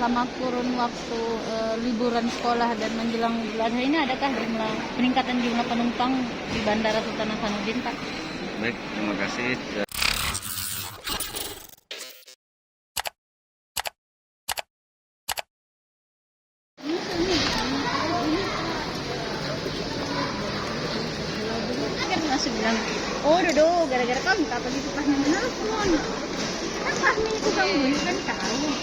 selama kurun waktu liburan sekolah dan menjelang Idul Adha ini adakah peningkatan jumlah penumpang di Bandara Sultan Hasanuddin, Pak? Baik, terima kasih. Langsung bilang, oh dodo, gara-gara kamu tak begitu Fahmi menelpon. Kan Fahmi itu gangguin kan tahu.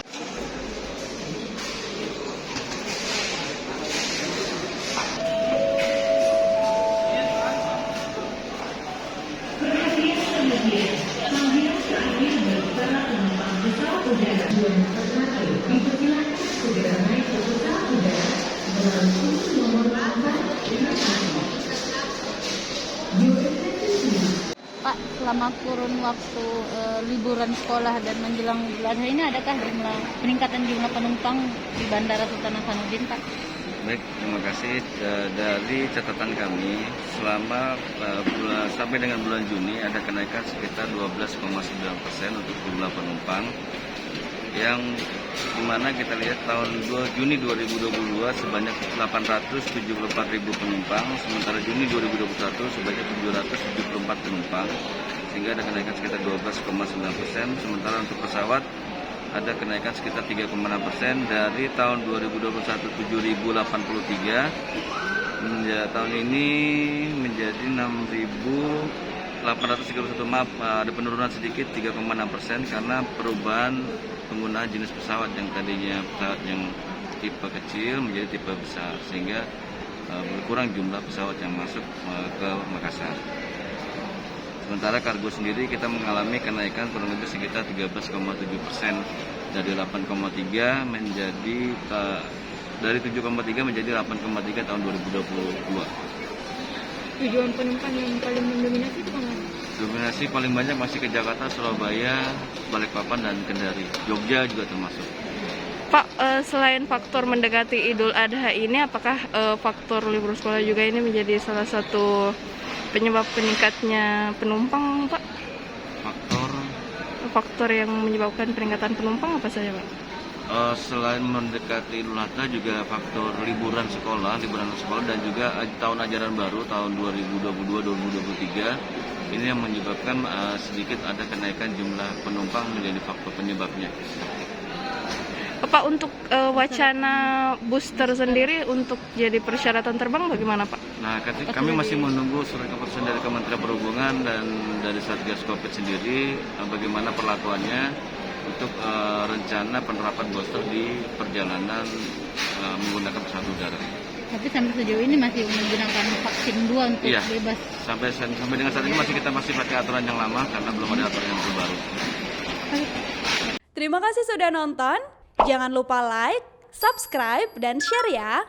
Pak, selama kurun waktu liburan sekolah dan menjelang Idul Adha ini adakah peningkatan jumlah penumpang di Bandara Sultan Hasanuddin, Pak? Baik, terima kasih. Dari catatan kami, selama sampai dengan bulan Juni ada kenaikan sekitar 12,9% untuk jumlah penumpang, yang dimana kita lihat tahun Juni 2022 sebanyak 874.000 penumpang, sementara Juni 2021 sebanyak 774 penumpang, sehingga ada kenaikan sekitar 12,9%. Sementara untuk pesawat ada kenaikan sekitar 3,6% dari tahun 2021 7.083 tahun ini menjadi 6.831. Maaf, ada penurunan sedikit 3,6% karena perubahan penggunaan jenis pesawat yang tadinya pesawat yang tipe kecil menjadi tipe besar, sehingga berkurang jumlah pesawat yang masuk ke Makassar. Sementara kargo sendiri kita mengalami kenaikan kurang lebih sekitar 13,7%, dari 8,3 menjadi dari 7,3 menjadi 8,3 tahun 2022. Tujuan penumpang yang paling mendominasi itu mana? Dominasi paling banyak masih ke Jakarta, Surabaya, Balikpapan, dan Kendari. Jogja juga termasuk. Pak, selain faktor mendekati Idul Adha ini, apakah faktor libur sekolah juga ini menjadi salah satu penyebab peningkatnya penumpang, Pak? Faktor yang menyebabkan peningkatan penumpang apa saja, Pak? Selain mendekati Idul Adha, juga faktor liburan sekolah dan juga tahun ajaran baru tahun 2022-2023 ini yang menyebabkan sedikit ada kenaikan jumlah penumpang menjadi faktor penyebabnya. Pak, untuk wacana booster sendiri untuk jadi persyaratan terbang bagaimana, Pak? Nah, kami masih menunggu surat keputusan dari Kementerian Perhubungan dan dari Satgas Covid sendiri bagaimana perlakuannya untuk rencana penerapan booster di perjalanan menggunakan pesawat udara. Tapi sampai sejauh ini masih menggunakan vaksin 2 untuk bebas. Sampai dengan saat ini masih pakai aturan yang lama karena belum ada aturan yang terbaru. Terima kasih sudah nonton. Jangan lupa like, subscribe, dan share ya.